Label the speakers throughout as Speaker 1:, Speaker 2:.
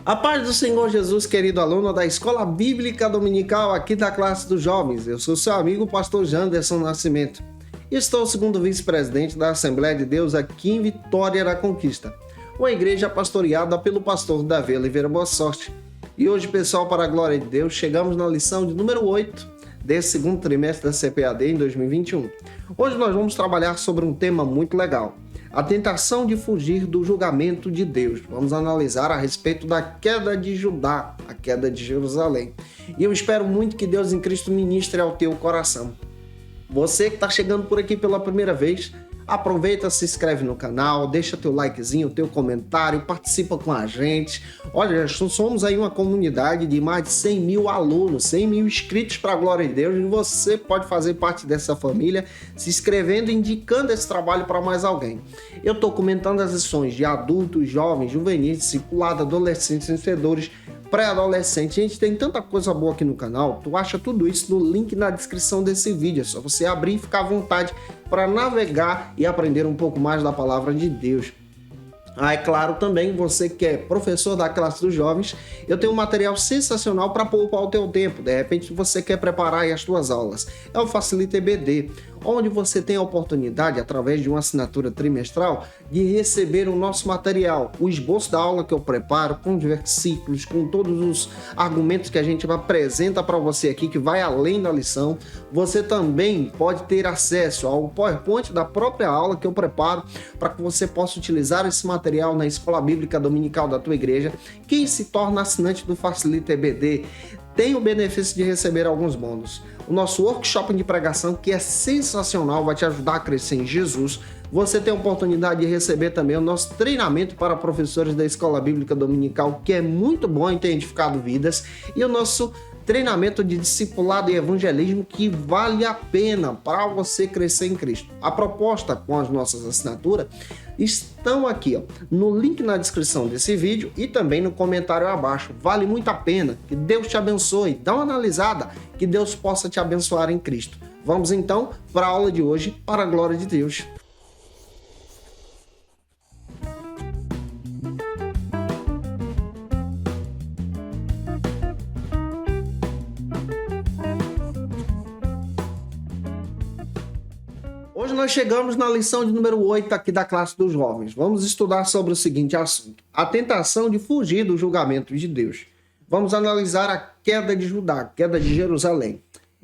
Speaker 1: A paz do Senhor Jesus, querido aluno da Escola Bíblica Dominical aqui da classe dos jovens. Eu sou seu amigo, pastor Janderson Nascimento. E estou segundo vice-presidente da Assembleia de Deus aqui em Vitória da Conquista, uma igreja pastoreada pelo pastor Davi Oliveira Boa Sorte. E hoje, pessoal, para a glória de Deus, chegamos na lição de número 8 desse segundo trimestre da CPAD em 2021. Hoje nós vamos trabalhar sobre um tema muito legal: a tentação de fugir do julgamento de Deus. Vamos analisar a respeito da queda de Judá, a queda de Jerusalém. E eu espero muito que Deus em Cristo ministre ao teu coração. Você que está chegando por aqui pela primeira vez, aproveita, se inscreve no canal, deixa teu likezinho, teu comentário, participa com a gente. Olha, somos aí uma comunidade de mais de 100 mil alunos, 100 mil inscritos para a glória de Deus, e você pode fazer parte dessa família se inscrevendo e indicando esse trabalho para mais alguém. Eu estou comentando as lições de adultos, jovens, juvenis, discipulado, adolescentes, vencedores, pré-adolescente. Gente, tem tanta coisa boa aqui no canal. Tu acha tudo isso no link na descrição desse vídeo. É só você abrir e ficar à vontade para navegar e aprender um pouco mais da palavra de Deus. É claro, também você que é professor da classe dos jovens, eu tenho um material sensacional para poupar o teu tempo. De repente você quer preparar aí as tuas aulas. É o Facilita EBD, onde você tem a oportunidade, através de uma assinatura trimestral, de receber o nosso material, o esboço da aula que eu preparo, com os versículos, com todos os argumentos que a gente apresenta para você aqui, que vai além da lição. Você também pode ter acesso ao PowerPoint da própria aula que eu preparo, para que você possa utilizar esse material na Escola Bíblica Dominical da tua igreja. Quem se torna assinante do Facilita EBD tem o benefício de receber alguns bônus. O nosso workshop de pregação, que é sensacional, vai te ajudar a crescer em Jesus. Você tem a oportunidade de receber também o nosso treinamento para professores da Escola Bíblica Dominical, que é muito bom em ter edificado vidas, e o nosso treinamento de discipulado e evangelismo, que vale a pena para você crescer em Cristo. A proposta com as nossas assinaturas estão aqui, no link na descrição desse vídeo e também no comentário abaixo. Vale muito a pena. Que Deus te abençoe. Dá uma analisada, que Deus possa te abençoar em Cristo. Vamos então para a aula de hoje, para a glória de Deus. Hoje nós chegamos na lição de número 8 aqui da classe dos jovens. Vamos estudar sobre o seguinte assunto: a tentação de fugir do julgamento de Deus. Vamos analisar a queda de Judá, a queda de Jerusalém.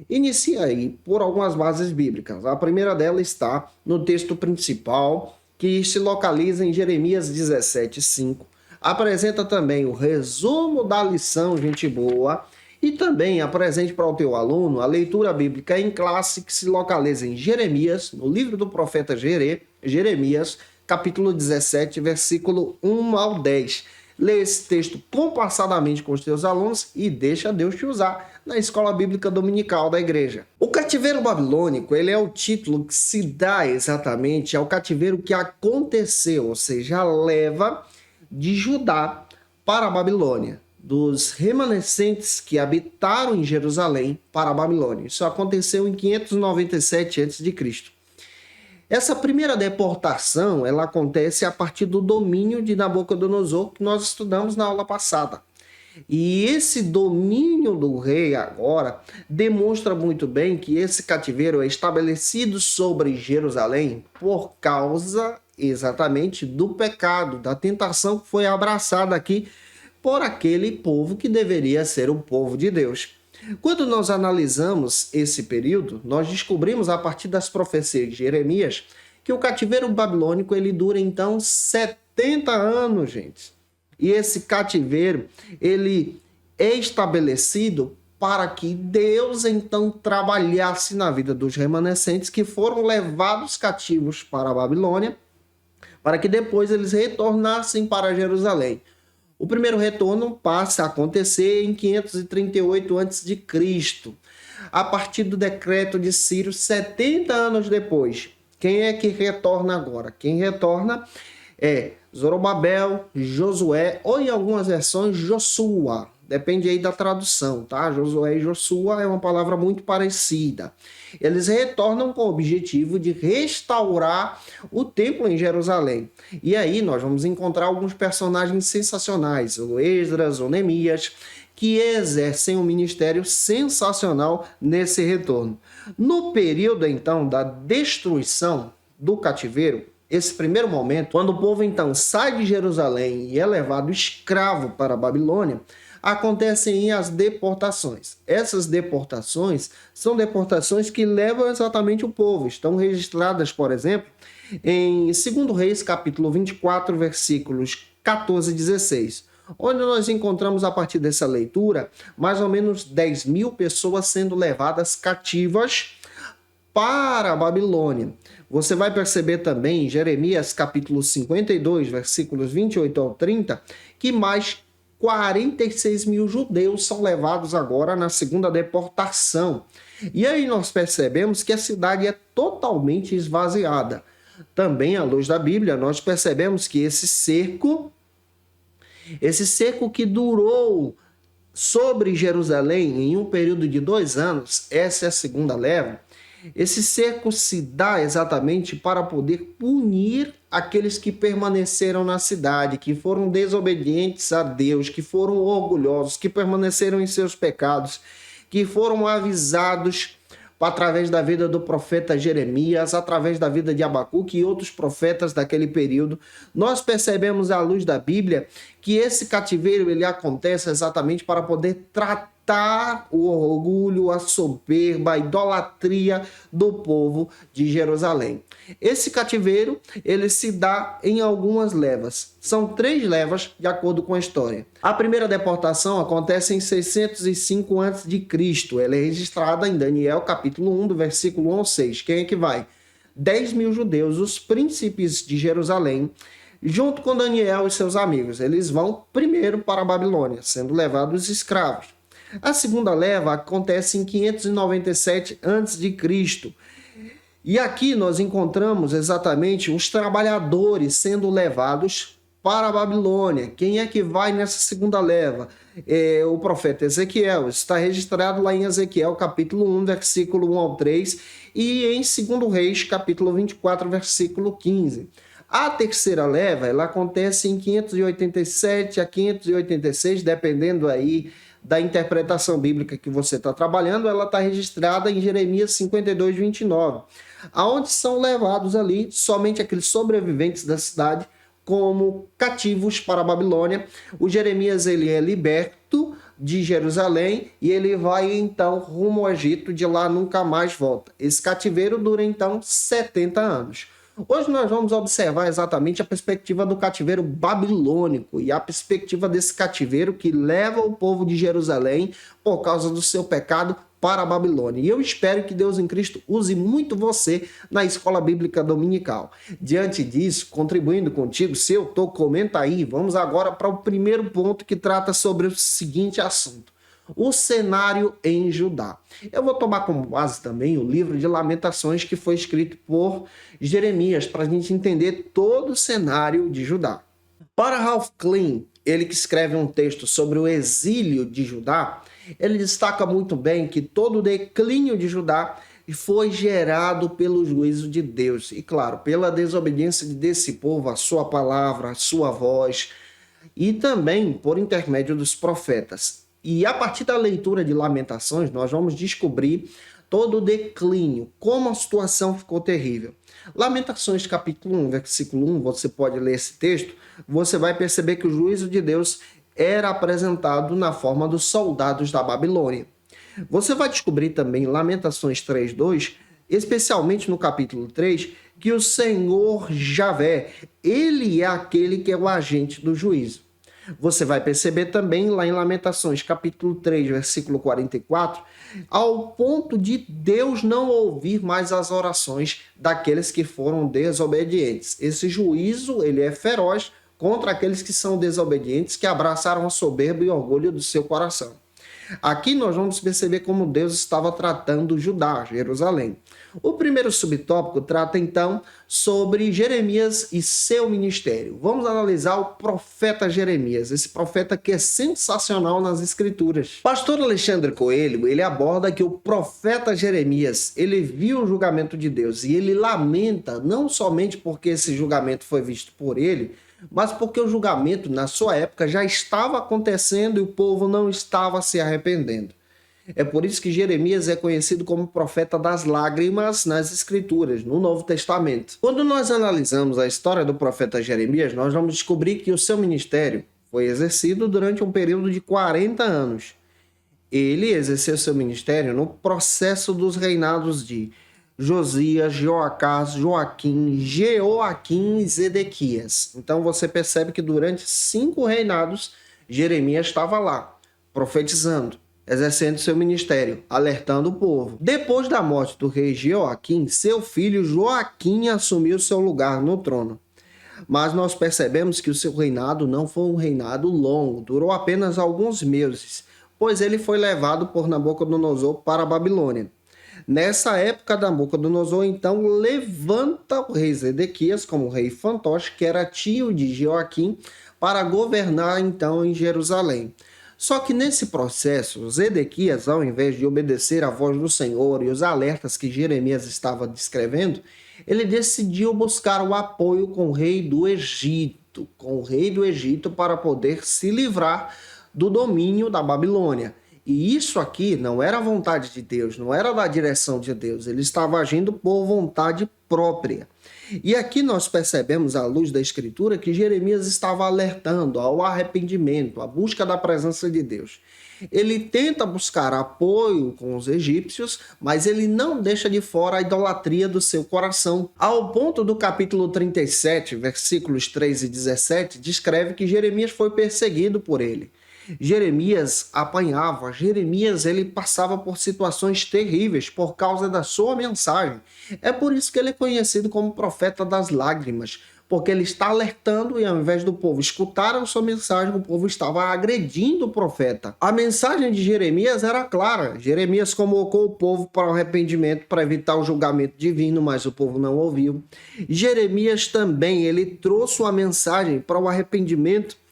Speaker 1: Inicia aí por algumas bases bíblicas. A primeira delas está no texto principal, que se localiza em Jeremias 17:5. Apresenta também o resumo da lição, gente boa. E também apresente para o teu aluno a leitura bíblica em classe, que se localiza em Jeremias, no livro do profeta Jeremias, capítulo 17, versículo 1 ao 10. Lê esse texto compassadamente com os teus alunos e deixa Deus te usar na Escola Bíblica Dominical da igreja. O cativeiro babilônico, ele é o título que se dá exatamente ao cativeiro que aconteceu, ou seja, a leva de Judá para a Babilônia, dos remanescentes que habitaram em Jerusalém para a Babilônia. Isso aconteceu em 597 a.C. Essa primeira deportação, ela acontece a partir do domínio de Nabucodonosor, que nós estudamos na aula passada. E esse domínio do rei agora demonstra muito bem que esse cativeiro é estabelecido sobre Jerusalém por causa exatamente do pecado, da tentação que foi abraçada aqui por aquele povo que deveria ser o povo de Deus. Quando nós analisamos esse período, nós descobrimos a partir das profecias de Jeremias que o cativeiro babilônico ele dura então 70 anos, gente. E esse cativeiro ele é estabelecido para que Deus então trabalhasse na vida dos remanescentes que foram levados cativos para a Babilônia, para que depois eles retornassem para Jerusalém. O primeiro retorno passa a acontecer em 538 a.C., a partir do decreto de Ciro, 70 anos depois. Quem é que retorna agora? Quem retorna é Zorobabel, Josué, ou em algumas versões, Josuá. depende aí da tradução, tá? Josué e Josua é uma palavra muito parecida. Eles retornam com o objetivo de restaurar o templo em Jerusalém. E aí nós vamos encontrar alguns personagens sensacionais, o Esdras, o Neemias, que exercem um ministério sensacional nesse retorno. No período, então, da destruição do cativeiro, esse primeiro momento, quando o povo, então, sai de Jerusalém e é levado escravo para a Babilônia, acontecem as deportações. Essas deportações são deportações que levam exatamente o povo. Estão registradas, por exemplo, em 2 Reis, capítulo 24, versículos 14 e 16, onde nós encontramos, a partir dessa leitura, mais ou menos 10 mil pessoas sendo levadas cativas para a Babilônia. Você vai perceber também em Jeremias capítulo 52, versículos 28 ao 30, que mais 46 mil judeus são levados agora na segunda deportação. E aí nós percebemos que a cidade é totalmente esvaziada. Também, à luz da Bíblia, nós percebemos que esse cerco que durou sobre Jerusalém em um período de 2 anos, essa é a segunda leva, esse cerco se dá exatamente para poder punir aqueles que permaneceram na cidade, que foram desobedientes a Deus, que foram orgulhosos, que permaneceram em seus pecados, que foram avisados através da vida do profeta Jeremias, através da vida de Abacuque e outros profetas daquele período. Nós percebemos à luz da Bíblia que esse cativeiro ele acontece exatamente para poder tratar o orgulho, a soberba, a idolatria do povo de Jerusalém. Esse cativeiro ele se dá em algumas levas. São 3 levas, de acordo com a história. A primeira deportação acontece em 605 a.C. Ela é registrada em Daniel, capítulo 1, do versículo 1 ao 6. Quem é que vai? 10 mil judeus, os príncipes de Jerusalém, junto com Daniel e seus amigos. Eles vão primeiro para a Babilônia, sendo levados escravos. A segunda leva acontece em 597 a.C. E aqui nós encontramos exatamente os trabalhadores sendo levados para a Babilônia. Quem é que vai nessa segunda leva? É o profeta Ezequiel. Está registrado lá em Ezequiel, capítulo 1, versículo 1 ao 3, e em 2 Reis, capítulo 24, versículo 15. A terceira leva, ela acontece em 587 a 586, dependendo aí da interpretação bíblica que você está trabalhando. Ela está registrada em Jeremias 52, 29, aonde são levados ali somente aqueles sobreviventes da cidade como cativos para a Babilônia. O Jeremias ele é liberto de Jerusalém e ele vai então rumo ao Egito, de lá nunca mais volta. Esse cativeiro dura então 70 anos. Hoje nós vamos observar exatamente a perspectiva do cativeiro babilônico e a perspectiva desse cativeiro que leva o povo de Jerusalém, por causa do seu pecado, para a Babilônia. E eu espero que Deus em Cristo use muito você na Escola Bíblica Dominical. Diante disso, contribuindo contigo, se eu estou, comenta aí. Vamos agora para o primeiro ponto, que trata sobre o seguinte assunto: o cenário em Judá. Eu vou tomar como base também o livro de Lamentações, que foi escrito por Jeremias, para a gente entender todo o cenário de Judá. Para Ralph Klein, ele que escreve um texto sobre o exílio de Judá, ele destaca muito bem que todo o declínio de Judá foi gerado pelo juízo de Deus. E claro, pela desobediência desse povo, a sua palavra, a sua voz, e também por intermédio dos profetas. E a partir da leitura de Lamentações, nós vamos descobrir todo o declínio, como a situação ficou terrível. Lamentações capítulo 1, versículo 1, você pode ler esse texto, você vai perceber que o juízo de Deus era apresentado na forma dos soldados da Babilônia. Você vai descobrir também em Lamentações 3:2, especialmente no capítulo 3, que o Senhor Javé, ele é aquele que é o agente do juízo. Você vai perceber também lá em Lamentações, capítulo 3, versículo 44, ao ponto de Deus não ouvir mais as orações daqueles que foram desobedientes. Esse juízo, ele é feroz contra aqueles que são desobedientes, que abraçaram a soberba e orgulho do seu coração. Aqui nós vamos perceber como Deus estava tratando Judá, Jerusalém. O primeiro subtópico trata então sobre Jeremias e seu ministério. Vamos analisar o profeta Jeremias, esse profeta que é sensacional nas escrituras. Pastor Alexandre Coelho, ele aborda que o profeta Jeremias, ele viu o julgamento de Deus e ele lamenta não somente porque esse julgamento foi visto por ele, mas porque o julgamento na sua época já estava acontecendo e o povo não estava se arrependendo. É por isso que Jeremias é conhecido como profeta das lágrimas nas Escrituras, no Novo Testamento. Quando nós analisamos a história do profeta Jeremias, nós vamos descobrir que o seu ministério foi exercido durante um período de 40 anos. Ele exerceu seu ministério no processo dos reinados de Josias, Joacás, Joaquim, Jeoaquim e Zedequias. Então você percebe que durante 5 reinados, Jeremias estava lá, profetizando, exercendo seu ministério, alertando o povo. Depois da morte do rei Jeoaquim, seu filho Joaquim assumiu seu lugar no trono. Mas nós percebemos que o seu reinado não foi um reinado longo, durou apenas alguns meses, pois ele foi levado por Nabucodonosor para a Babilônia. Nessa época, Nabucodonosor então levanta o rei Zedequias como rei fantoche, que era tio de Joaquim, para governar então em Jerusalém. Só que nesse processo, Zedequias, ao invés de obedecer à voz do Senhor e os alertas que Jeremias estava descrevendo, ele decidiu buscar o apoio com o rei do Egito, para poder se livrar do domínio da Babilônia. E isso aqui não era a vontade de Deus, não era da direção de Deus, ele estava agindo por vontade própria. E aqui nós percebemos, à luz da Escritura, que Jeremias estava alertando ao arrependimento, à busca da presença de Deus. Ele tenta buscar apoio com os egípcios, mas ele não deixa de fora a idolatria do seu coração. Ao ponto do capítulo 37, versículos 3 e 17, descreve que Jeremias foi perseguido por ele. Jeremias apanhava, Jeremias ele passava por situações terríveis por causa da sua mensagem. É por isso que ele é conhecido como profeta das lágrimas, porque ele está alertando e ao invés do povo escutar a sua mensagem, o povo estava agredindo o profeta. A mensagem de Jeremias era clara. Jeremias convocou o povo para o arrependimento, para evitar o julgamento divino, mas o povo não ouviu. Jeremias também, ele trouxe uma mensagem para o arrependimento,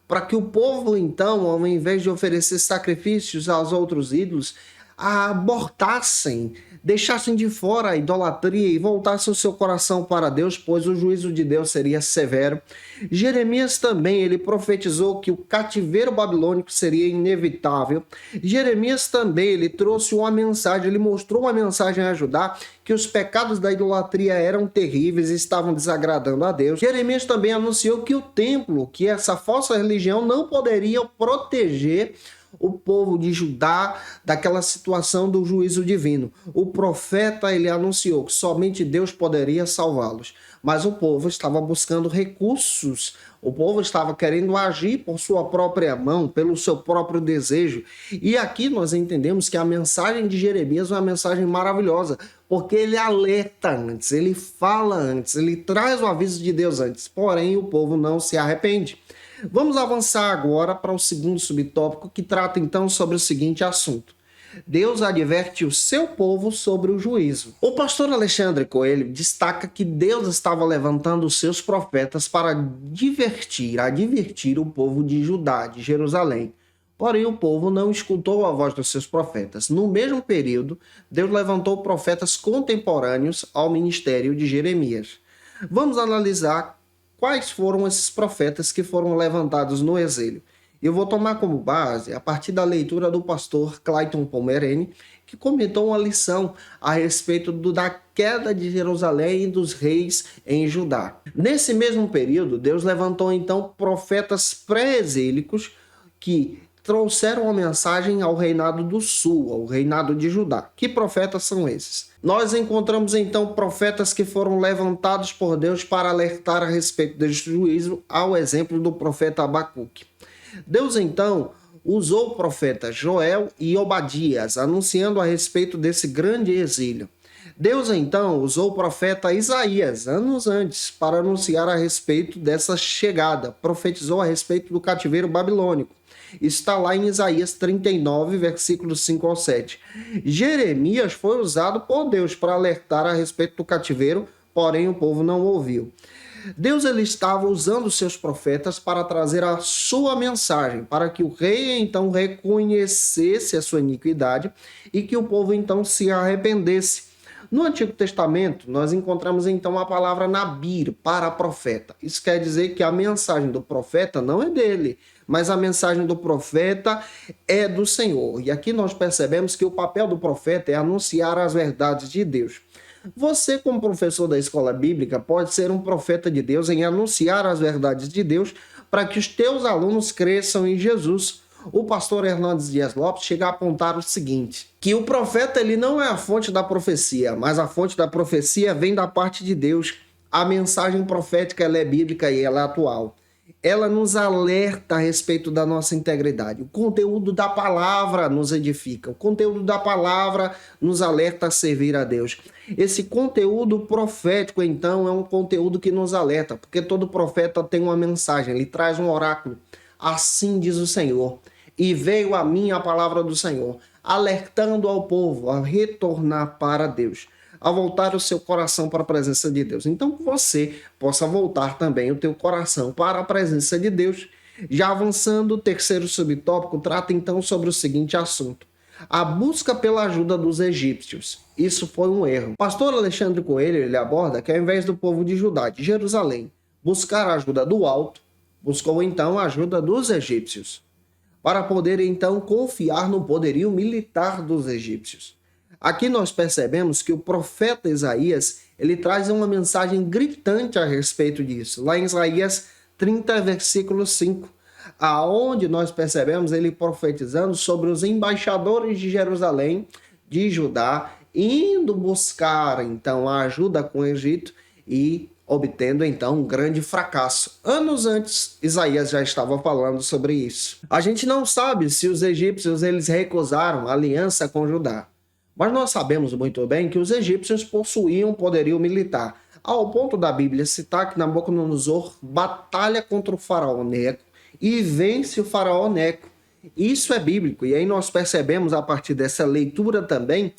Speaker 1: para que o povo, então, ao invés de oferecer sacrifícios aos outros ídolos, abortassem, deixassem de fora a idolatria e voltassem o seu coração para Deus, pois o juízo de Deus seria severo. Jeremias também, ele profetizou que o cativeiro babilônico seria inevitável. Jeremias também, ele trouxe uma mensagem, ele mostrou uma mensagem a Judá, que os pecados da idolatria eram terríveis e estavam desagradando a Deus. Jeremias também anunciou que o templo, que essa falsa religião não poderia proteger o povo de Judá daquela situação do juízo divino. O profeta, ele anunciou que somente Deus poderia salvá-los, mas o povo estava buscando recursos, o povo estava querendo agir por sua própria mão, pelo seu próprio desejo. E aqui nós entendemos que a mensagem de Jeremias é uma mensagem maravilhosa, porque ele alerta antes, ele fala antes, ele traz o aviso de Deus antes, porém o povo não se arrepende. Vamos avançar agora para o segundo subtópico, que trata então sobre o seguinte assunto: Deus adverte o seu povo sobre o juízo. O pastor Alexandre Coelho destaca que Deus estava levantando os seus profetas para advertir o povo de Judá, de Jerusalém. Porém, o povo não escutou a voz dos seus profetas. No mesmo período, Deus levantou profetas contemporâneos ao ministério de Jeremias. Vamos analisar quais foram esses profetas que foram levantados no exílio. Eu vou tomar como base a partir da leitura do pastor Clayton Pomerene, que comentou uma lição a respeito da queda de Jerusalém e dos reis em Judá. Nesse mesmo período, Deus levantou então profetas pré-exílicos que trouxeram a mensagem ao reinado do sul, ao reinado de Judá. Que profetas são esses? Nós encontramos então profetas que foram levantados por Deus para alertar a respeito deste juízo, ao exemplo do profeta Abacuque. Deus então usou o profeta Joel e Obadias, anunciando a respeito desse grande exílio. Deus então usou o profeta Isaías, anos antes, para anunciar a respeito dessa chegada, profetizou a respeito do cativeiro babilônico. Está lá em Isaías 39, versículos 5 ao 7. Jeremias foi usado por Deus para alertar a respeito do cativeiro, porém o povo não ouviu. Deus ele estava usando seus profetas para trazer a sua mensagem, para que o rei então reconhecesse a sua iniquidade e que o povo então se arrependesse. No Antigo Testamento, nós encontramos então a palavra Nabir, para profeta. Isso quer dizer que a mensagem do profeta não é dele, mas a mensagem do profeta é do Senhor. E aqui nós percebemos que o papel do profeta é anunciar as verdades de Deus. Você, como professor da escola bíblica, pode ser um profeta de Deus em anunciar as verdades de Deus para que os teus alunos cresçam em Jesus. O pastor Hernandes Dias Lopes chega a apontar o seguinte, que o profeta ele não é a fonte da profecia, mas a fonte da profecia vem da parte de Deus. A mensagem profética ela é bíblica e ela é atual. Ela nos alerta a respeito da nossa integridade. O conteúdo da palavra nos edifica. O conteúdo da palavra nos alerta a servir a Deus. Esse conteúdo profético, então, é um conteúdo que nos alerta, porque todo profeta tem uma mensagem, ele traz um oráculo. Assim diz o Senhor. E veio a mim a palavra do Senhor, alertando ao povo a retornar para Deus, a voltar o seu coração para a presença de Deus. Então, que você possa voltar também o teu coração para a presença de Deus. Já avançando, o terceiro subtópico trata então sobre o seguinte assunto: a busca pela ajuda dos egípcios. Isso foi um erro. O pastor Alexandre Coelho ele aborda que ao invés do povo de Judá, de Jerusalém, buscar a ajuda do alto, buscou então a ajuda dos egípcios, para poder então confiar no poderio militar dos egípcios. Aqui nós percebemos que o profeta Isaías, ele traz uma mensagem gritante a respeito disso. Lá em Isaías 30, versículo 5, aonde nós percebemos ele profetizando sobre os embaixadores de Jerusalém, de Judá, indo buscar então a ajuda com o Egito e obtendo então um grande fracasso. Anos antes, Isaías já estava falando sobre isso. A gente não sabe se os egípcios eles recusaram a aliança com Judá, mas nós sabemos muito bem que os egípcios possuíam poderio militar, ao ponto da Bíblia citar que Nabucodonosor batalha contra o faraó Neco e vence o faraó Neco. Isso é bíblico, e aí nós percebemos a partir dessa leitura também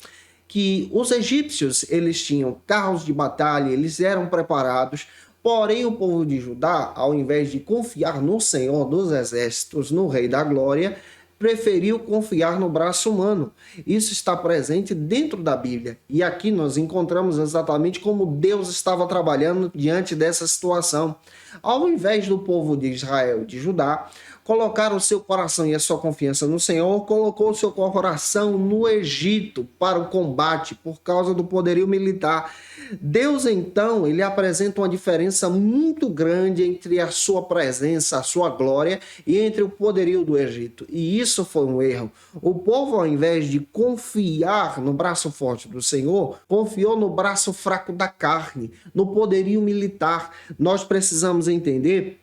Speaker 1: que os egípcios eles tinham carros de batalha, eles eram preparados, porém o povo de Judá, ao invés de confiar no Senhor dos Exércitos, no Rei da Glória, preferiu confiar no braço humano. Isso está presente dentro da Bíblia. E aqui nós encontramos exatamente como Deus estava trabalhando diante dessa situação. Ao invés do povo de Israel, de Judá, colocar o seu coração e a sua confiança no Senhor, colocou o seu coração no Egito para o combate por causa do poderio militar. Deus, então, ele apresenta uma diferença muito grande entre a sua presença, a sua glória e entre o poderio do Egito. E isso foi um erro. O povo, ao invés de confiar no braço forte do Senhor, confiou no braço fraco da carne, no poderio militar. Nós precisamos entender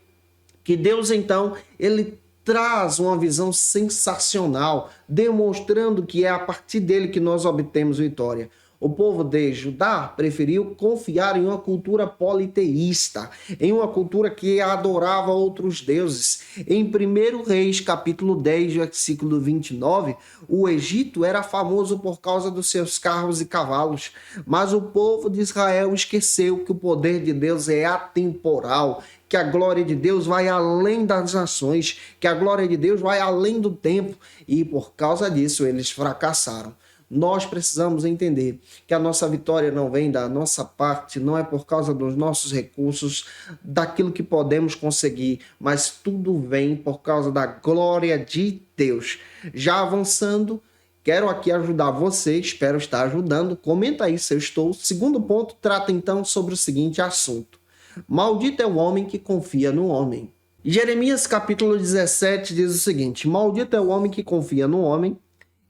Speaker 1: que Deus, então, ele traz uma visão sensacional, demonstrando que é a partir dele que nós obtemos vitória. O povo de Judá preferiu confiar em uma cultura politeísta, em uma cultura que adorava outros deuses. Em 1 Reis, capítulo 10, versículo 29, o Egito era famoso por causa dos seus carros e cavalos, mas o povo de Israel esqueceu que o poder de Deus é atemporal, que a glória de Deus vai além das nações, que a glória de Deus vai além do tempo, e por causa disso eles fracassaram. Nós precisamos entender que a nossa vitória não vem da nossa parte, não é por causa dos nossos recursos, daquilo que podemos conseguir, mas tudo vem por causa da glória de Deus. Já avançando, quero aqui ajudar você, espero estar ajudando. Comenta aí se eu estou. O segundo ponto trata então sobre o seguinte assunto: maldito é o homem que confia no homem. Jeremias capítulo 17 diz o seguinte: maldito é o homem que confia no homem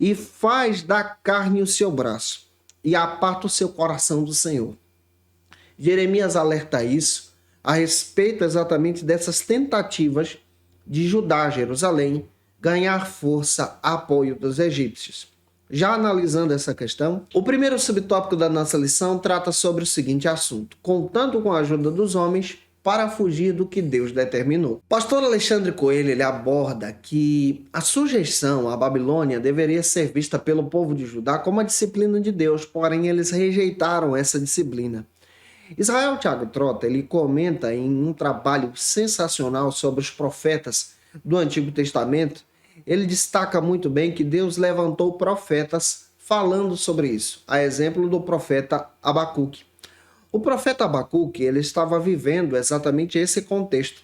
Speaker 1: e faz da carne o seu braço, e aparta o seu coração do Senhor. Jeremias alerta isso a respeito exatamente dessas tentativas de Judá, Jerusalém, ganhar força, apoio dos egípcios. Já analisando essa questão, o primeiro subtópico da nossa lição trata sobre o seguinte assunto: contando com a ajuda dos homens, para fugir do que Deus determinou. Pastor Alexandre Coelho ele aborda que a sujeição à Babilônia deveria ser vista pelo povo de Judá como a disciplina de Deus, porém eles rejeitaram essa disciplina. Israel Thiago Trota ele comenta em um trabalho sensacional sobre os profetas do Antigo Testamento. Ele destaca muito bem que Deus levantou profetas falando sobre isso, a exemplo do profeta Abacuque. O profeta Abacuque ele estava vivendo exatamente esse contexto.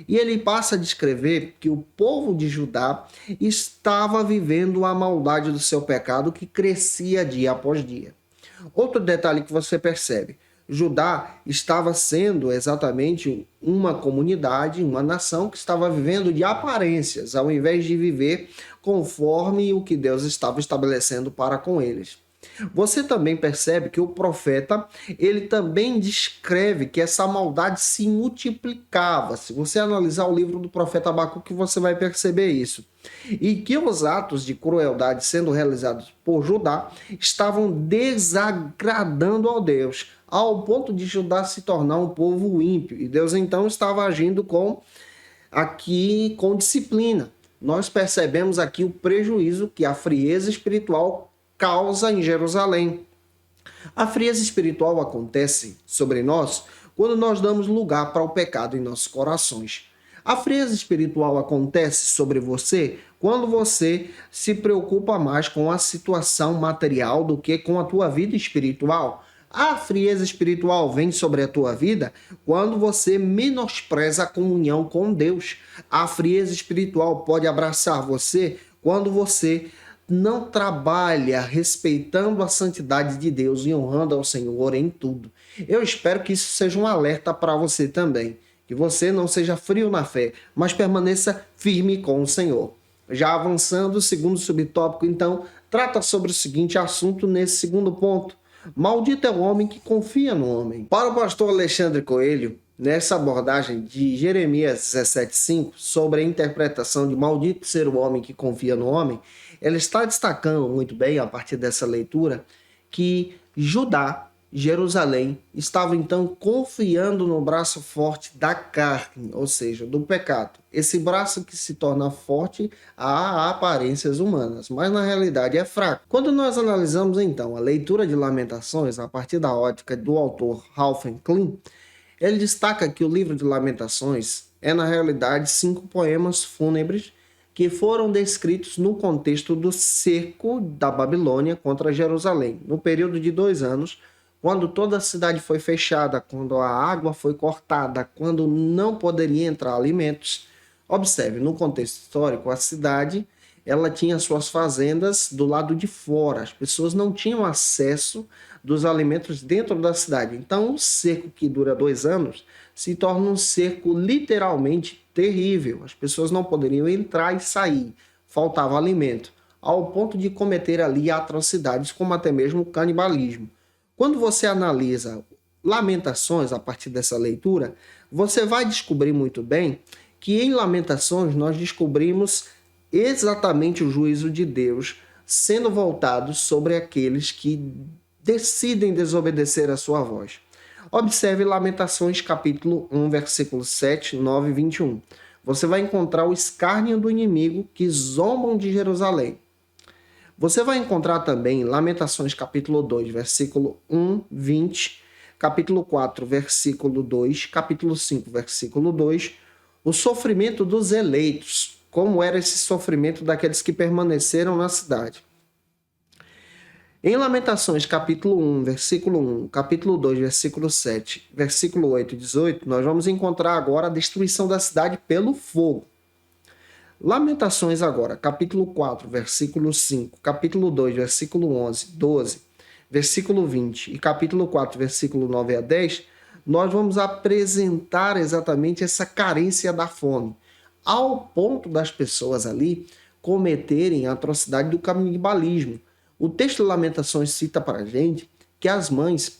Speaker 1: E ele passa a descrever que o povo de Judá estava vivendo a maldade do seu pecado que crescia dia após dia. Outro detalhe que você percebe, Judá estava sendo exatamente uma comunidade, uma nação que estava vivendo de aparências, ao invés de viver conforme o que Deus estava estabelecendo para com eles. Você também percebe que o profeta, ele também descreve que essa maldade se multiplicava. Se você analisar o livro do profeta Abacuque, você vai perceber isso. E que os atos de crueldade sendo realizados por Judá estavam desagradando ao Deus, ao ponto de Judá se tornar um povo ímpio. E Deus então estava agindo com disciplina. Nós percebemos aqui o prejuízo que a frieza espiritual causa em Jerusalém. A frieza espiritual acontece sobre nós quando nós damos lugar para o pecado em nossos corações. A frieza espiritual acontece sobre você quando você se preocupa mais com a situação material do que com a tua vida espiritual. A frieza espiritual vem sobre a tua vida quando você menospreza a comunhão com Deus. A frieza espiritual pode abraçar você quando você não trabalha respeitando a santidade de Deus e honrando ao Senhor em tudo. Eu espero que isso seja um alerta para você também. Que você não seja frio na fé, mas permaneça firme com o Senhor. Já avançando, o segundo subtópico, então, trata sobre o seguinte assunto nesse segundo ponto. Maldito é o homem que confia no homem. Para o pastor Alexandre Coelho, nessa abordagem de Jeremias 17,5, sobre a interpretação de maldito ser o homem que confia no homem, ele está destacando muito bem, a partir dessa leitura, que Judá, Jerusalém, estava então confiando no braço forte da carne, ou seja, do pecado. Esse braço que se torna forte a aparências humanas, mas na realidade é fraco. Quando nós analisamos então a leitura de Lamentações, a partir da ótica do autor Ralph Klein, ele destaca que o livro de Lamentações é na realidade 5 poemas fúnebres que foram descritos no contexto do cerco da Babilônia contra Jerusalém, no período de 2 anos, quando toda a cidade foi fechada, quando a água foi cortada, quando não poderia entrar alimentos. Observe, no contexto histórico, a cidade ela tinha suas fazendas do lado de fora, as pessoas não tinham acesso dos alimentos dentro da cidade. Então, um cerco que dura 2 anos se torna um cerco literalmente terrível. As pessoas não poderiam entrar e sair, faltava alimento, ao ponto de cometer ali atrocidades como até mesmo o canibalismo. Quando você analisa Lamentações a partir dessa leitura, você vai descobrir muito bem que em Lamentações nós descobrimos exatamente o juízo de Deus sendo voltado sobre aqueles que decidem desobedecer a sua voz. Observe Lamentações capítulo 1, versículos 7, 9 e 21. Você vai encontrar o escárnio do inimigo que zombam de Jerusalém. Você vai encontrar também Lamentações capítulo 2, versículo 1, 20, capítulo 4, versículo 2, capítulo 5, versículo 2, o sofrimento dos eleitos, como era esse sofrimento daqueles que permaneceram na cidade. Em Lamentações, capítulo 1, versículo 1, capítulo 2, versículo 7, versículo 8 e 18, nós vamos encontrar agora a destruição da cidade pelo fogo. Lamentações agora, capítulo 4, versículo 5, capítulo 2, versículo 11, 12, versículo 20 e capítulo 4, versículo 9 a 10, nós vamos apresentar exatamente essa carência da fome, ao ponto das pessoas ali cometerem a atrocidade do canibalismo. O texto de Lamentações cita para a gente que as mães,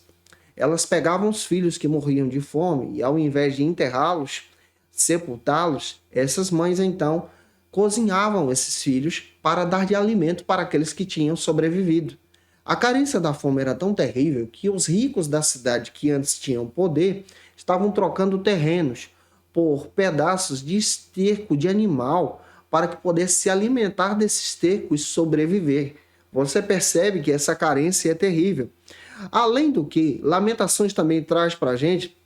Speaker 1: elas pegavam os filhos que morriam de fome e ao invés de enterrá-los, sepultá-los, essas mães então cozinhavam esses filhos para dar de alimento para aqueles que tinham sobrevivido. A carência da fome era tão terrível que os ricos da cidade que antes tinham poder estavam trocando terrenos por pedaços de esterco de animal para que pudesse se alimentar desse esterco e sobreviver. Você percebe que essa carência é terrível. Além do que, Lamentações também traz para a gente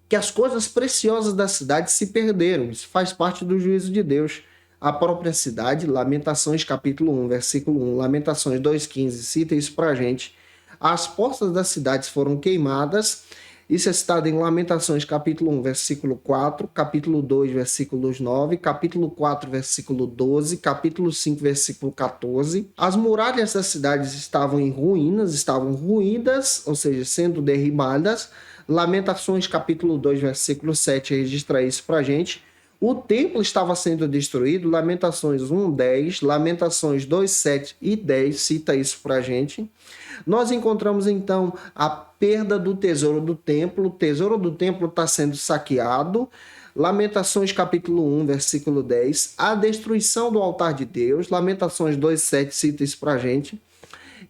Speaker 1: que as coisas preciosas da cidade se perderam. Isso faz parte do juízo de Deus. A própria cidade, Lamentações capítulo 1, versículo 1, Lamentações 2,15, cita isso para a gente. As portas das cidades foram queimadas. Isso é citado em Lamentações capítulo 1, versículo 4, capítulo 2, versículos 9, capítulo 4, versículo 12, capítulo 5, versículo 14. As muralhas das cidades estavam em ruínas, estavam ruídas, ou seja, sendo derribadas. Lamentações capítulo 2, versículo 7 registra isso para a gente. O templo estava sendo destruído, Lamentações 1, 10, Lamentações 2, 7 e 10 cita isso para a gente. Nós encontramos então a perda do tesouro do templo, o tesouro do templo está sendo saqueado. Lamentações capítulo 1, versículo 10, a destruição do altar de Deus, Lamentações 2, 7 cita isso para a gente.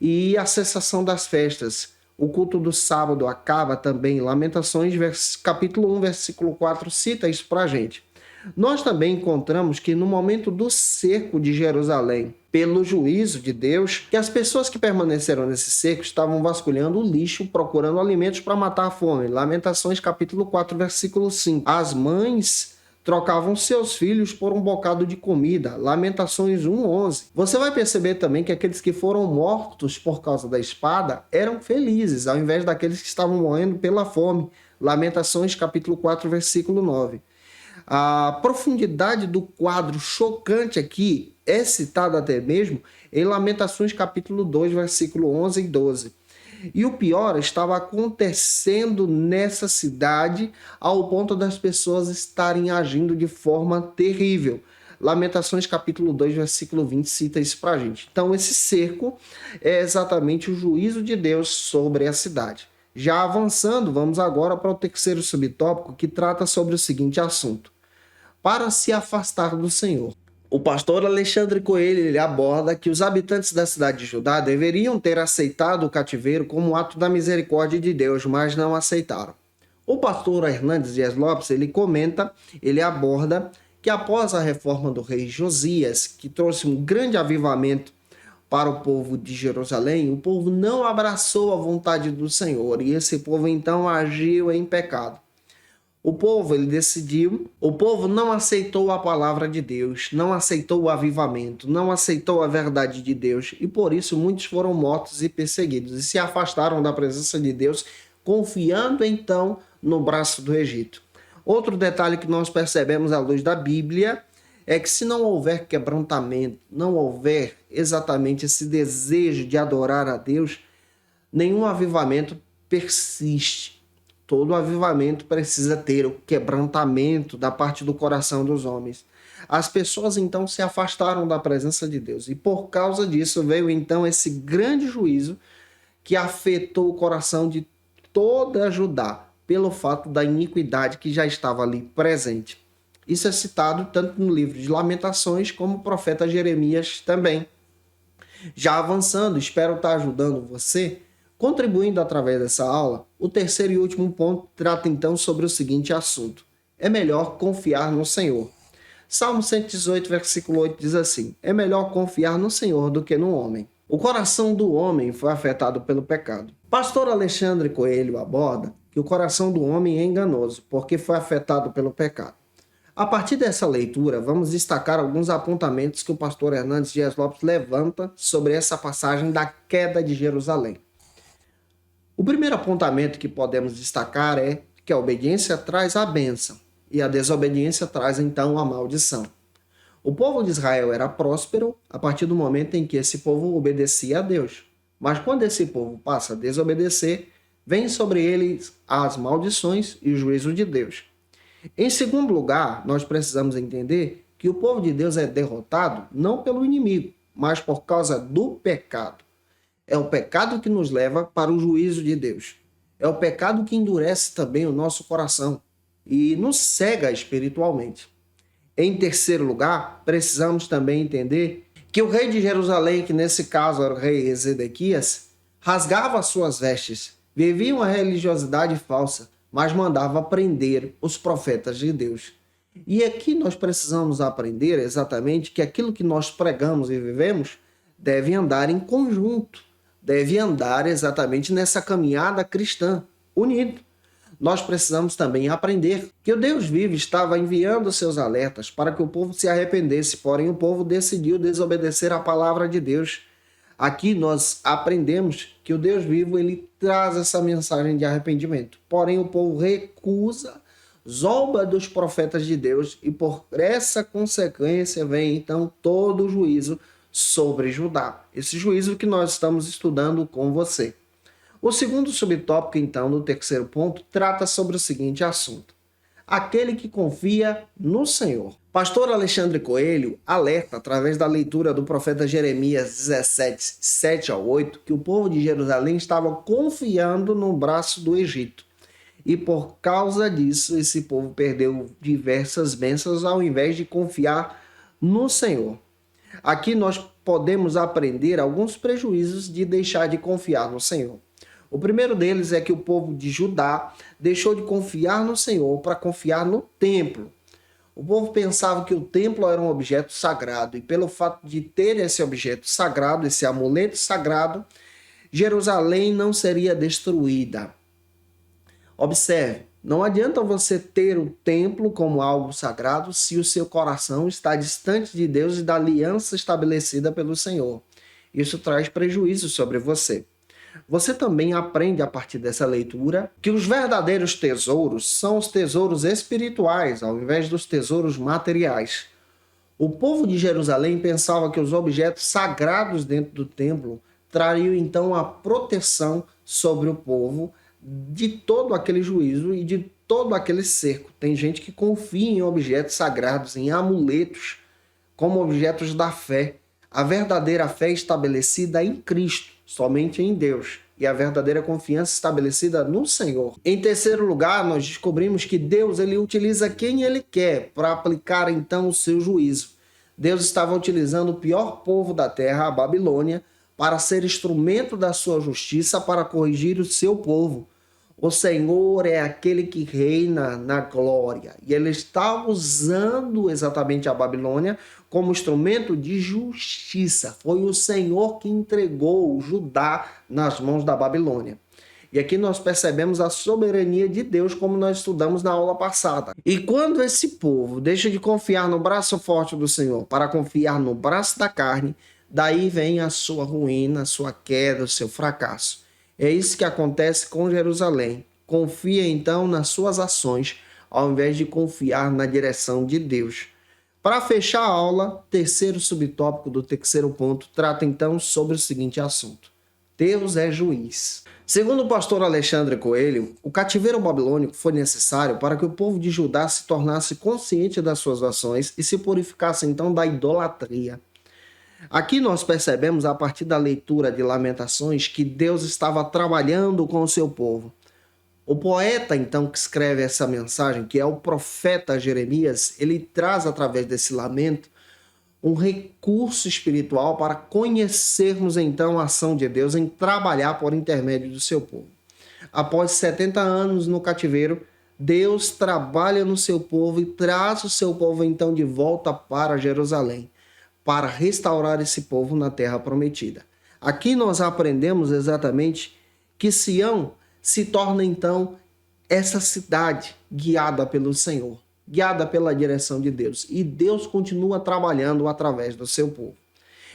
Speaker 1: E a cessação das festas. O culto do sábado acaba também, Lamentações capítulo 1, versículo 4 cita isso para a gente. Nós também encontramos que no momento do cerco de Jerusalém, pelo juízo de Deus, que as pessoas que permaneceram nesse cerco estavam vasculhando o lixo, procurando alimentos para matar a fome. Lamentações capítulo 4, versículo 5. As mães trocavam seus filhos por um bocado de comida. Lamentações 1, 11. Você vai perceber também que aqueles que foram mortos por causa da espada eram felizes, ao invés daqueles que estavam morrendo pela fome. Lamentações capítulo 4, versículo 9. A profundidade do quadro chocante aqui é citada até mesmo em Lamentações capítulo 2, versículo 11 e 12. E o pior estava acontecendo nessa cidade ao ponto das pessoas estarem agindo de forma terrível. Lamentações capítulo 2, versículo 20 cita isso para a gente. Então esse cerco é exatamente o juízo de Deus sobre a cidade. Já avançando, vamos agora para o terceiro subtópico que trata sobre o seguinte assunto: para se afastar do Senhor. O pastor Alexandre Coelho ele aborda que os habitantes da cidade de Judá deveriam ter aceitado o cativeiro como um ato da misericórdia de Deus, mas não aceitaram. O pastor Hernandes Dias Lopes ele aborda que após a reforma do rei Josias, que trouxe um grande avivamento para o povo de Jerusalém, o povo não abraçou a vontade do Senhor e esse povo então agiu em pecado. O povo não aceitou a palavra de Deus, não aceitou o avivamento, não aceitou a verdade de Deus e por isso muitos foram mortos e perseguidos e se afastaram da presença de Deus, confiando então no braço do Egito. Outro detalhe que nós percebemos à luz da Bíblia é que se não houver quebrantamento, não houver exatamente esse desejo de adorar a Deus, nenhum avivamento persiste. Todo avivamento precisa ter o quebrantamento da parte do coração dos homens. As pessoas então se afastaram da presença de Deus e por causa disso veio então esse grande juízo que afetou o coração de toda Judá pelo fato da iniquidade que já estava ali presente. Isso é citado tanto no livro de Lamentações como o profeta Jeremias também. Já avançando, espero estar ajudando você, contribuindo através dessa aula. O terceiro e último ponto trata então sobre o seguinte assunto: é melhor confiar no Senhor. Salmo 118, versículo 8 diz assim: é melhor confiar no Senhor do que no homem. O coração do homem foi afetado pelo pecado. Pastor Alexandre Coelho aborda que o coração do homem é enganoso, porque foi afetado pelo pecado. A partir dessa leitura, vamos destacar alguns apontamentos que o pastor Hernandes Dias Lopes levanta sobre essa passagem da queda de Jerusalém. O primeiro apontamento que podemos destacar é que a obediência traz a bênção e a desobediência traz então a maldição. O povo de Israel era próspero a partir do momento em que esse povo obedecia a Deus. Mas quando esse povo passa a desobedecer, vem sobre eles as maldições e o juízo de Deus. Em segundo lugar, nós precisamos entender que o povo de Deus é derrotado não pelo inimigo, mas por causa do pecado. É o pecado que nos leva para o juízo de Deus. É o pecado que endurece também o nosso coração e nos cega espiritualmente. Em terceiro lugar, precisamos também entender que o rei de Jerusalém, que nesse caso era o rei Zedequias, rasgava as suas vestes, vivia uma religiosidade falsa, mas mandava prender os profetas de Deus. E aqui nós precisamos aprender exatamente que aquilo que nós pregamos e vivemos deve andar em conjunto, deve andar exatamente nessa caminhada cristã, unido. Nós precisamos também aprender que o Deus vivo estava enviando seus alertas para que o povo se arrependesse, porém o povo decidiu desobedecer a palavra de Deus. Aqui nós aprendemos que o Deus vivo ele traz essa mensagem de arrependimento, porém o povo recusa, zomba dos profetas de Deus e por essa consequência vem então todo o juízo sobre Judá. Esse juízo que nós estamos estudando com você. O segundo subtópico, então, do terceiro ponto, trata sobre o seguinte assunto: aquele que confia no Senhor. Pastor Alexandre Coelho alerta, através da leitura do profeta Jeremias 17, 7 ao 8, que o povo de Jerusalém estava confiando no braço do Egito. E por causa disso, esse povo perdeu diversas bênçãos ao invés de confiar no Senhor. Aqui nós podemos aprender alguns prejuízos de deixar de confiar no Senhor. O primeiro deles é que o povo de Judá deixou de confiar no Senhor para confiar no templo. O povo pensava que o templo era um objeto sagrado e pelo fato de ter esse objeto sagrado, esse amuleto sagrado, Jerusalém não seria destruída. Observe, não adianta você ter o templo como algo sagrado se o seu coração está distante de Deus e da aliança estabelecida pelo Senhor. Isso traz prejuízo sobre você. Você também aprende a partir dessa leitura que os verdadeiros tesouros são os tesouros espirituais, ao invés dos tesouros materiais. O povo de Jerusalém pensava que os objetos sagrados dentro do templo trariam então a proteção sobre o povo de todo aquele juízo e de todo aquele cerco. Tem gente que confia em objetos sagrados, em amuletos, como objetos da fé. A verdadeira fé é estabelecida em Cristo, somente em Deus, e a verdadeira confiança estabelecida no Senhor. Em terceiro lugar, nós descobrimos que Deus ele utiliza quem ele quer para aplicar então o seu juízo. Deus estava utilizando o pior povo da terra, a Babilônia, para ser instrumento da sua justiça para corrigir o seu povo. O Senhor é aquele que reina na glória. E ele está usando exatamente a Babilônia como instrumento de justiça. Foi o Senhor que entregou Judá nas mãos da Babilônia. E aqui nós percebemos a soberania de Deus, como nós estudamos na aula passada. E quando esse povo deixa de confiar no braço forte do Senhor para confiar no braço da carne, daí vem a sua ruína, a sua queda, o seu fracasso. É isso que acontece com Jerusalém. Confia então nas suas ações, ao invés de confiar na direção de Deus. Para fechar a aula, terceiro subtópico do terceiro ponto trata então sobre o seguinte assunto: Deus é juiz. Segundo o pastor Alexandre Coelho, o cativeiro babilônico foi necessário para que o povo de Judá se tornasse consciente das suas ações e se purificasse então da idolatria. Aqui nós percebemos, a partir da leitura de Lamentações, que Deus estava trabalhando com o seu povo. O poeta, então, que escreve essa mensagem, que é o profeta Jeremias, ele traz, através desse lamento, um recurso espiritual para conhecermos, então, a ação de Deus em trabalhar por intermédio do seu povo. Após 70 anos no cativeiro, Deus trabalha no seu povo e traz o seu povo, então, de volta para Jerusalém, para restaurar esse povo na terra prometida. Aqui nós aprendemos exatamente que Sião se torna então essa cidade guiada pelo Senhor, guiada pela direção de Deus. E Deus continua trabalhando através do seu povo.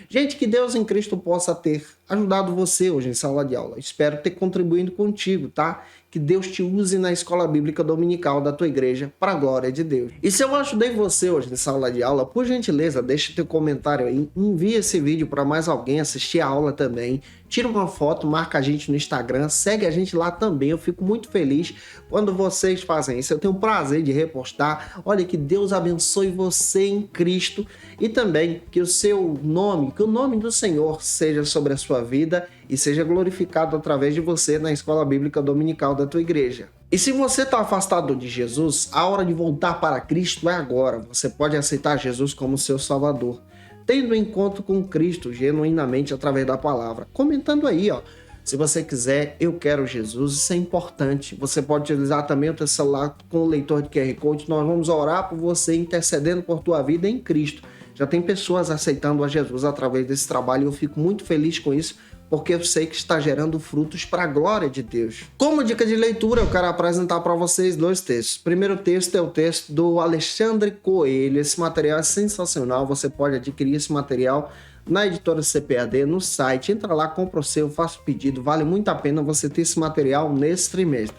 Speaker 1: Gente, que Deus em Cristo possa ter ajudado você hoje em sala de aula. Espero ter contribuído contigo, tá? Que Deus te use na escola bíblica dominical da tua igreja para a glória de Deus. E se eu ajudei você hoje em sala de aula, por gentileza, deixa teu comentário aí, envia esse vídeo para mais alguém assistir a aula também. Tira uma foto, marca a gente no Instagram, segue a gente lá também. Eu fico muito feliz quando vocês fazem isso. Eu tenho o prazer de repostar. Olha, que Deus abençoe você em Cristo e também que o seu nome, que o nome do Senhor seja sobre a sua vida e seja glorificado através de você na escola bíblica dominical da tua igreja. E se você está afastado de Jesus, a hora de voltar para Cristo é agora. Você pode aceitar Jesus como seu Salvador. tendo encontro com Cristo genuinamente através da palavra. Comentando aí, ó. Se você quiser, eu quero Jesus, isso é importante. Você pode utilizar também o teu celular com o leitor de QR Code. Nós vamos orar por você, intercedendo por tua vida em Cristo. Já tem pessoas aceitando a Jesus através desse trabalho e eu fico muito feliz com isso, porque eu sei que está gerando frutos para a glória de Deus. Como dica de leitura, eu quero apresentar para vocês 2 textos. O primeiro texto é o texto do Alexandre Coelho. Esse material é sensacional, você pode adquirir esse material na editora CPAD, no site. Entra lá, compra o seu, faça o pedido. Vale muito a pena você ter esse material nesse trimestre.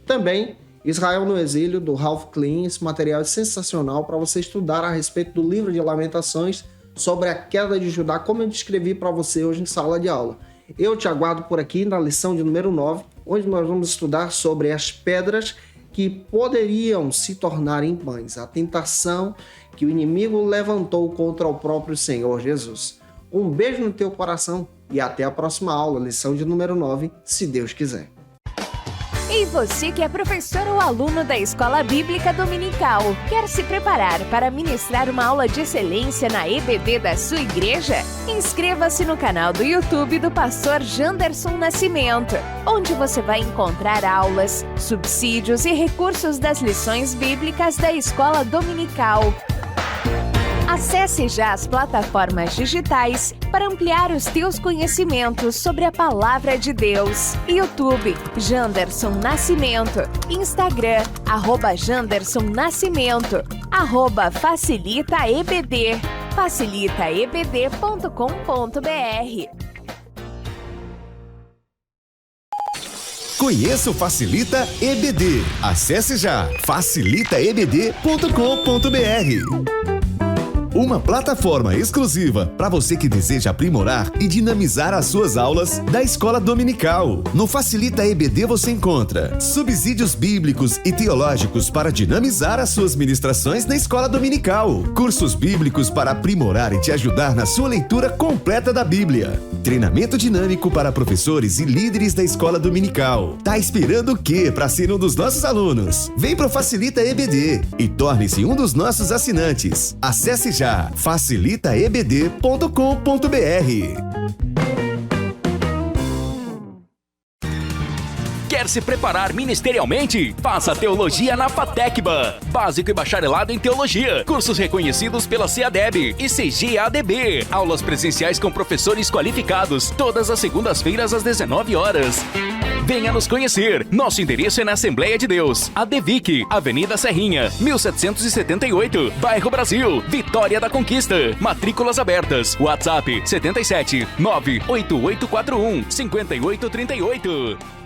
Speaker 1: Também, Israel no Exílio, do Ralph Klein. Esse material é sensacional para você estudar a respeito do livro de Lamentações, sobre a queda de Judá, como eu descrevi para você hoje em sala de aula. Eu te aguardo por aqui na lição de número 9, onde nós vamos estudar sobre as pedras que poderiam se tornar em pães, a tentação que o inimigo levantou contra o próprio Senhor Jesus. Um beijo no teu coração e até a próxima aula, lição de número 9, se Deus quiser.
Speaker 2: E você que é professor ou aluno da Escola Bíblica Dominical, quer se preparar para ministrar uma aula de excelência na EBD da sua igreja? Inscreva-se no canal do YouTube do pastor Janderson Nascimento, onde você vai encontrar aulas, subsídios e recursos das lições bíblicas da Escola Dominical. Acesse já as plataformas digitais para ampliar os teus conhecimentos sobre a Palavra de Deus. YouTube, Janderson Nascimento. Instagram, @Janderson Nascimento. @FacilitaEBD. facilitaebd.com.br.
Speaker 3: Conheça o Facilita EBD. Acesse já facilitaebd.com.br. Uma plataforma exclusiva para você que deseja aprimorar e dinamizar as suas aulas da Escola Dominical. No Facilita EBD você encontra subsídios bíblicos e teológicos para dinamizar as suas ministrações na Escola Dominical, cursos bíblicos para aprimorar e te ajudar na sua leitura completa da Bíblia, treinamento dinâmico para professores e líderes da Escola Dominical. Tá esperando o quê para ser um dos nossos alunos? Vem pro Facilita EBD e torne-se um dos nossos assinantes. Acesse já facilitaebd.com.br.
Speaker 4: Quer se preparar ministerialmente? Faça Teologia na FATECBA. Básico e bacharelado em Teologia. Cursos reconhecidos pela CEADEB e CGADB. Aulas presenciais com professores qualificados. Todas as segundas-feiras às 19 horas. Venha nos conhecer. Nosso endereço é na Assembleia de Deus, ADVIC, Avenida Serrinha, 1778, Bairro Brasil, Vitória da Conquista. Matrículas abertas. WhatsApp 77 98841 5838.